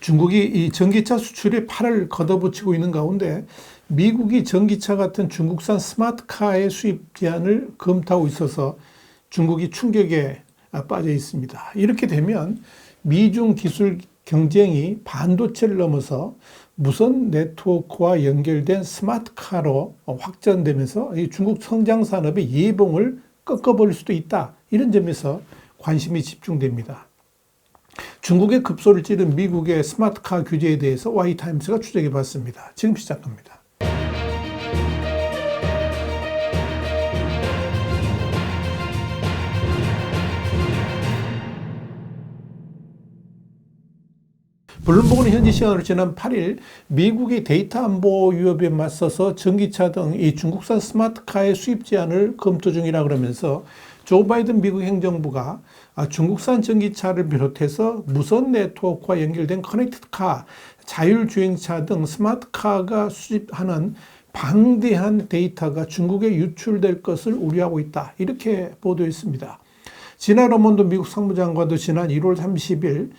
중국이 이 전기차 수출에 팔을 걷어붙이고 있는 가운데 미국이 전기차 같은 중국산 스마트카의 수입 제한을 검토하고 있어서 중국이 충격에 빠져 있습니다. 이렇게 되면 미중 기술 경쟁이 반도체를 넘어서 무선 네트워크와 연결된 스마트카로 확전되면서 이 중국 성장 산업의 예봉을 꺾어버릴 수도 있다. 이런 점에서 관심이 집중됩니다. 중국의 급소를 찌른 미국의 스마트카 규제에 대해서 Y타임스가 추적해 봤습니다. 지금 시작합니다. 블룸버그는 현지 시간으로 지난 8일 미국이 데이터 안보 위협에 맞서서 전기차 등 이 중국산 스마트카의 수입 제한을 검토 중이라 그러면서 조 바이든 미국 행정부가 중국산 전기차를 비롯해서 무선 네트워크와 연결된 커넥티드카, 자율주행차 등 스마트카가 수집하는 방대한 데이터가 중국에 유출될 것을 우려하고 있다. 이렇게 보도했습니다. 지나 러몬드 미국 상무장관도 지난 1월 30일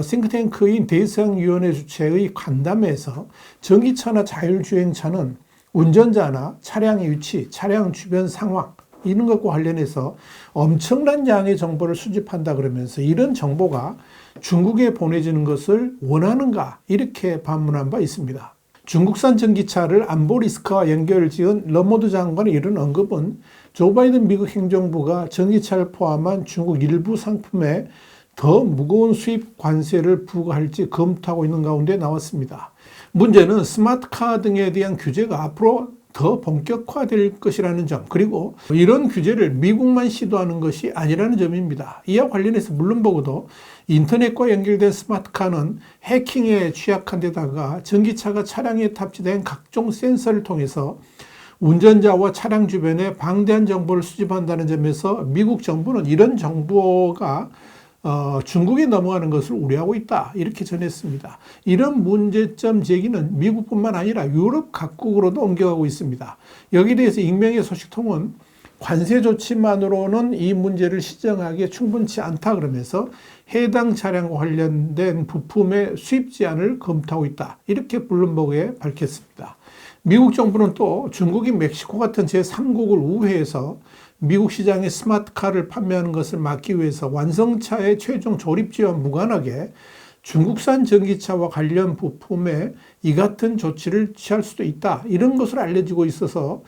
싱크탱크인 대서양위원회 주최의 간담회에서 전기차나 자율주행차는 운전자나 차량의 위치, 차량 주변 상황 이런 것과 관련해서 엄청난 양의 정보를 수집한다 그러면서 이런 정보가 중국에 보내지는 것을 원하는가 이렇게 반문한 바 있습니다. 중국산 전기차를 안보 리스크와 연결지은 러모드 장관의 이런 언급은 조 바이든 미국 행정부가 전기차를 포함한 중국 일부 상품에 더 무거운 수입 관세를 부과할지 검토하고 있는 가운데 나왔습니다. 문제는 스마트카 등에 대한 규제가 앞으로 더 본격화될 것이라는 점, 그리고 이런 규제를 미국만 시도하는 것이 아니라는 점입니다. 이와 관련해서 블룸버그도 인터넷과 연결된 스마트카는 해킹에 취약한 데다가 전기차가 차량에 탑재된 각종 센서를 통해서 운전자와 차량 주변에 방대한 정보를 수집한다는 점에서 미국 정부는 이런 정보가 중국에 넘어가는 것을 우려하고 있다. 이렇게 전했습니다. 이런 문제점 제기는 미국뿐만 아니라 유럽 각국으로도 옮겨가고 있습니다. 여기에 대해서 익명의 소식통은 관세 조치만으로는 이 문제를 시정하기에 충분치 않다 그러면서 해당 차량과 관련된 부품의 수입 제한을 검토하고 있다. 이렇게 블룸버그에 밝혔습니다. 미국 정부는 또 중국이 멕시코 같은 제3국을 우회해서 미국 시장에 스마트카를 판매하는 것을 막기 위해서 완성차의 최종 조립지와 무관하게 중국산 전기차와 관련 부품에 이 같은 조치를 취할 수도 있다. 이런 것으로 알려지고 있어서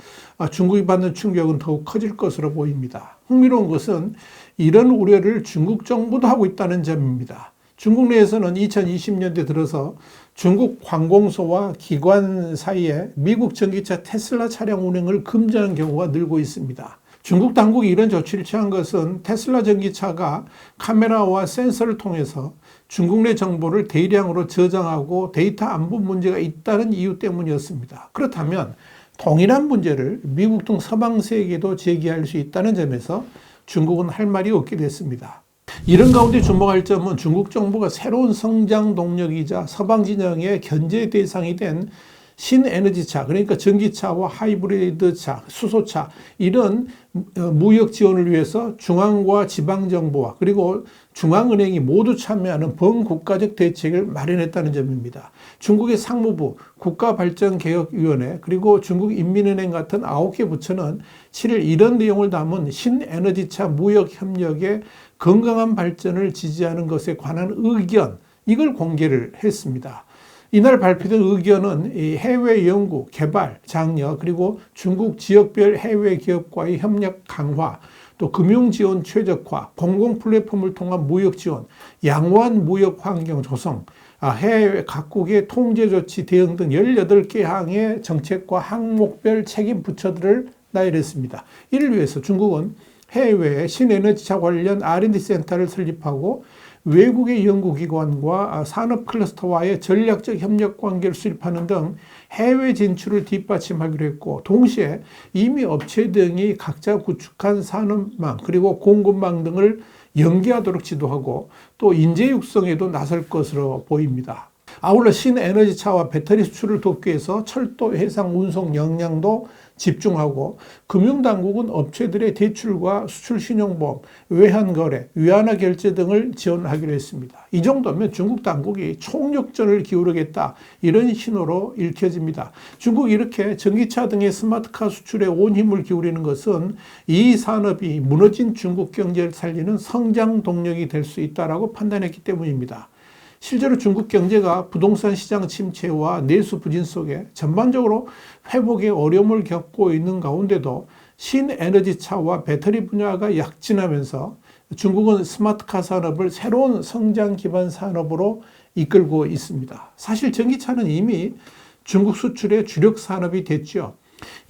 중국이 받는 충격은 더욱 커질 것으로 보입니다. 흥미로운 것은 이런 우려를 중국 정부도 하고 있다는 점입니다. 중국 내에서는 2020년대 들어서 중국 관공서와 기관 사이에 미국 전기차 테슬라 차량 운행을 금지하는 경우가 늘고 있습니다. 중국 당국이 이런 조치를 취한 것은 테슬라 전기차가 카메라와 센서를 통해서 중국 내 정보를 대량으로 저장하고 데이터 안보 문제가 있다는 이유 때문이었습니다. 그렇다면 동일한 문제를 미국 등 서방 세계도 제기할 수 있다는 점에서 중국은 할 말이 없게 됐습니다. 이런 가운데 주목할 점은 중국 정부가 새로운 성장 동력이자 서방 진영의 견제 대상이 된 신에너지차, 그러니까 전기차와 하이브리드차, 수소차 이런 무역 지원을 위해서 중앙과 지방정부와 그리고 중앙은행이 모두 참여하는 범국가적 대책을 마련했다는 점입니다. 중국의 상무부, 국가발전개혁위원회 그리고 중국인민은행 같은 9개 부처는 7일 이런 내용을 담은 신에너지차 무역협력의 건강한 발전을 지지하는 것에 관한 의견, 이걸 공개를 했습니다. 이날 발표된 의견은 해외 연구, 개발, 장려, 그리고 중국 지역별 해외 기업과의 협력 강화, 또 금융 지원 최적화, 공공 플랫폼을 통한 무역 지원, 양호한 무역 환경 조성, 해외 각국의 통제 조치 대응 등 18개 항의 정책과 항목별 책임 부처들을 나열했습니다. 이를 위해서 중국은 해외에 신에너지차 관련 R&D 센터를 설립하고 외국의 연구기관과 산업 클러스터와의 전략적 협력 관계를 수립하는 등 해외 진출을 뒷받침하기로 했고, 동시에 이미 업체 등이 각자 구축한 산업망 그리고 공급망 등을 연계하도록 지도하고 또 인재 육성에도 나설 것으로 보입니다. 아울러 신에너지차와 배터리 수출을 돕기 위해서 철도, 해상, 운송 역량도 집중하고 금융당국은 업체들의 대출과 수출 신용보험, 외환거래, 위안화 결제 등을 지원하기로 했습니다. 이 정도면 중국 당국이 총력전을 기울이겠다 이런 신호로 읽혀집니다. 중국이 이렇게 전기차 등의 스마트카 수출에 온 힘을 기울이는 것은 이 산업이 무너진 중국 경제를 살리는 성장 동력이 될 수 있다고 판단했기 때문입니다. 실제로 중국 경제가 부동산 시장 침체와 내수 부진 속에 전반적으로 회복의 어려움을 겪고 있는 가운데도 신에너지차와 배터리 분야가 약진하면서 중국은 스마트카 산업을 새로운 성장 기반 산업으로 이끌고 있습니다. 사실 전기차는 이미 중국 수출의 주력 산업이 됐죠.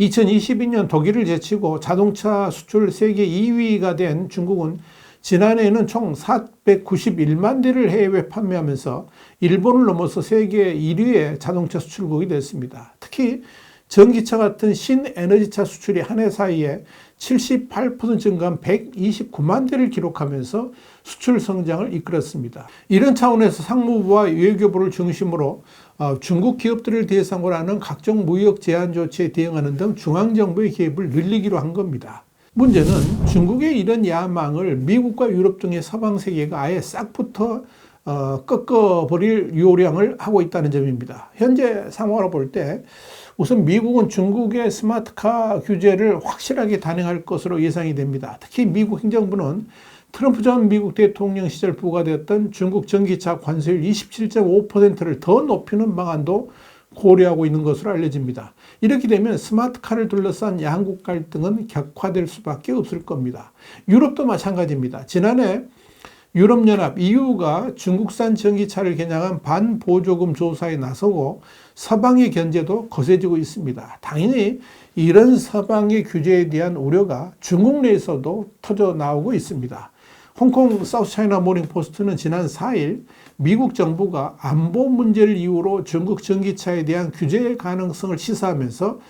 2022년 독일을 제치고 자동차 수출 세계 2위가 된 중국은 지난해에는 총 491만 대를 해외 판매하면서 일본을 넘어서 세계 1위의 자동차 수출국이 됐습니다. 특히 전기차 같은 신에너지차 수출이 한 해 사이에 78% 증가한 129만 대를 기록하면서 수출 성장을 이끌었습니다. 이런 차원에서 상무부와 외교부를 중심으로 중국 기업들을 대상으로 하는 각종 무역 제한 조치에 대응하는 등 중앙정부의 개입을 늘리기로 한 겁니다. 문제는 중국의 이런 야망을 미국과 유럽 등의 서방 세계가 아예 싹부터 꺾어버릴 요량을 하고 있다는 점입니다. 현재 상황으로 볼 때 우선 미국은 중국의 스마트카 규제를 확실하게 단행할 것으로 예상이 됩니다. 특히 미국 행정부는 트럼프 전 미국 대통령 시절 부과되었던 중국 전기차 관세율 27.5%를 더 높이는 방안도 고려하고 있는 것으로 알려집니다. 이렇게 되면 스마트카를 둘러싼 양국 갈등은 격화될 수밖에 없을 겁니다. 유럽도 마찬가지입니다. 지난해 유럽연합 EU가 중국산 전기차를 겨냥한 반보조금 조사에 나서고 서방의 견제도 거세지고 있습니다. 당연히 이런 서방의 규제에 대한 우려가 중국 내에서도 터져 나오고 있습니다. 홍콩 사우스차이나 모닝포스트는 지난 4일 미국 정부가 안보 문제를 이유로 중국 전기차에 대한 규제 가능성을 시사하면서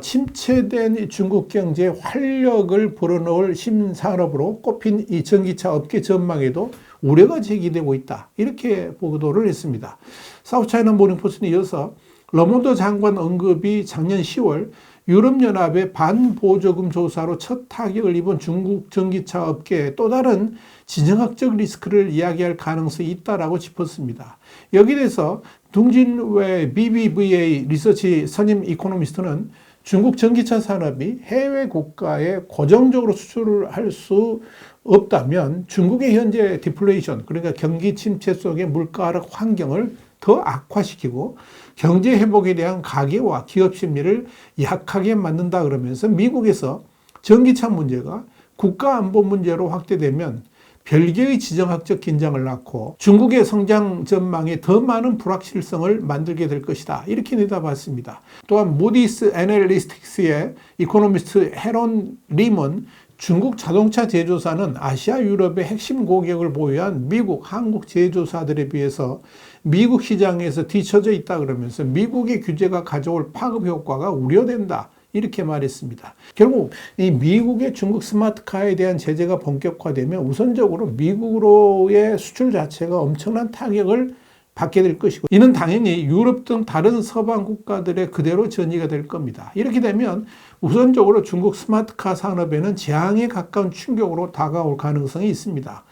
침체된 중국 경제에 활력을 불어넣을 신산업으로 꼽힌 이 전기차 업계 전망에도 우려가 제기되고 있다. 이렇게 보도를 했습니다. 사우스차이나 모닝포스트는 이어서 러몬드 장관 언급이 작년 10월 유럽연합의 반보조금 조사로 첫 타격을 입은 중국 전기차 업계에 또 다른 지정학적 리스크를 이야기할 가능성이 있다라고 짚었습니다. 여기에 대해서 둥진외 BBVA 리서치 선임 이코노미스트는 중국 전기차 산업이 해외 국가에 고정적으로 수출을 할 수 없다면 중국의 현재 디플레이션, 그러니까 경기 침체 속의 물가 하락 환경을 더 악화시키고 경제 회복에 대한 가계와 기업 심리를 약하게 만든다 그러면서 미국에서 전기차 문제가 국가 안보 문제로 확대되면 별개의 지정학적 긴장을 낳고 중국의 성장 전망에 더 많은 불확실성을 만들게 될 것이다. 이렇게 내다봤습니다. 또한 무디스 애널리스틱스의 이코노미스트 헤론 림은 중국 자동차 제조사는 아시아 유럽의 핵심 고객을 보유한 미국, 한국 제조사들에 비해서 미국 시장에서 뒤처져 있다 그러면서 미국의 규제가 가져올 파급 효과가 우려된다. 이렇게 말했습니다. 결국 이 미국의 중국 스마트카에 대한 제재가 본격화되면 우선적으로 미국으로의 수출 자체가 엄청난 타격을 받게 될 것이고 이는 당연히 유럽 등 다른 서방 국가들의 그대로 전이가 될 겁니다. 이렇게 되면 우선적으로 중국 스마트카 산업에는 재앙에 가까운 충격으로 다가올 가능성이 있습니다.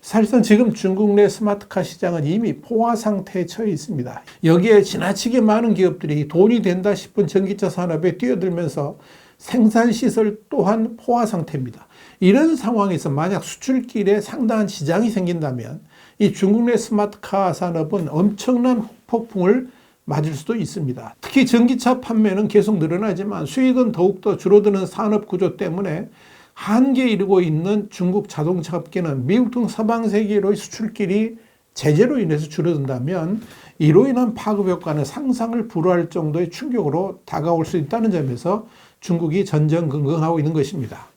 사실상 지금 중국 내 스마트카 시장은 이미 포화 상태에 처해 있습니다. 여기에 지나치게 많은 기업들이 돈이 된다 싶은 전기차 산업에 뛰어들면서 생산시설 또한 포화 상태입니다. 이런 상황에서 만약 수출길에 상당한 지장이 생긴다면 이 중국 내 스마트카 산업은 엄청난 폭풍을 맞을 수도 있습니다. 특히 전기차 판매는 계속 늘어나지만 수익은 더욱더 줄어드는 산업 구조 때문에 한계에 이르고 있는 중국 자동차 업계는 미국 등 서방 세계로의 수출길이 제재로 인해서 줄어든다면 이로 인한 파급 효과는 상상을 불허할 정도의 충격으로 다가올 수 있다는 점에서 중국이 전전긍긍하고 있는 것입니다.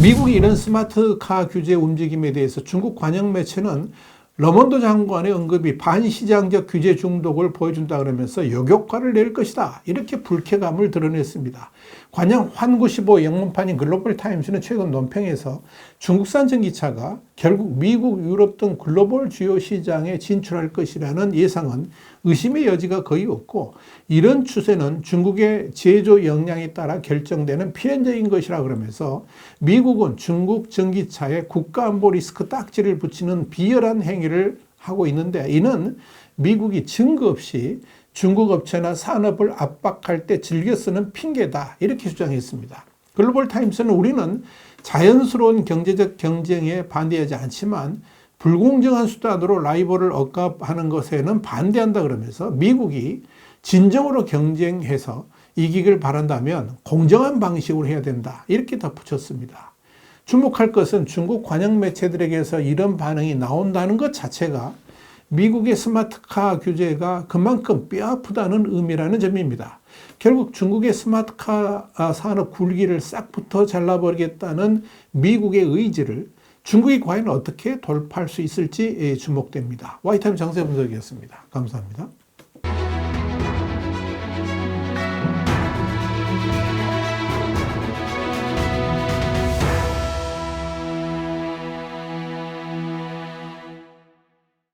미국이 이런 스마트카 규제 움직임에 대해서 중국 관영 매체는 러먼도 장관의 언급이 반시장적 규제 중독을 보여준다 그러면서 역효과를 낼 것이다. 이렇게 불쾌감을 드러냈습니다. 관영 환95 영문판인 글로벌 타임스는 최근 논평에서 중국산 전기차가 결국 미국, 유럽 등 글로벌 주요 시장에 진출할 것이라는 예상은 의심의 여지가 거의 없고, 이런 추세는 중국의 제조 역량에 따라 결정되는 필연적인 것이라 그러면서 미국은 중국 전기차에 국가안보 리스크 딱지를 붙이는 비열한 행위를 하고 있는데, 이는 미국이 증거 없이 중국 업체나 산업을 압박할 때 즐겨 쓰는 핑계다, 이렇게 주장했습니다. 글로벌 타임스는 우리는 자연스러운 경제적 경쟁에 반대하지 않지만 불공정한 수단으로 라이벌을 억압하는 것에는 반대한다 그러면서 미국이 진정으로 경쟁해서 이기길 바란다면 공정한 방식으로 해야 된다, 이렇게 덧붙였습니다. 주목할 것은 중국 관영 매체들에게서 이런 반응이 나온다는 것 자체가 미국의 스마트카 규제가 그만큼 뼈아프다는 의미라는 점입니다. 결국 중국의 스마트카 산업 굴기를 싹부터 잘라버리겠다는 미국의 의지를 중국이 과연 어떻게 돌파할 수 있을지 주목됩니다. 와이타임 장세 분석이었습니다. 감사합니다.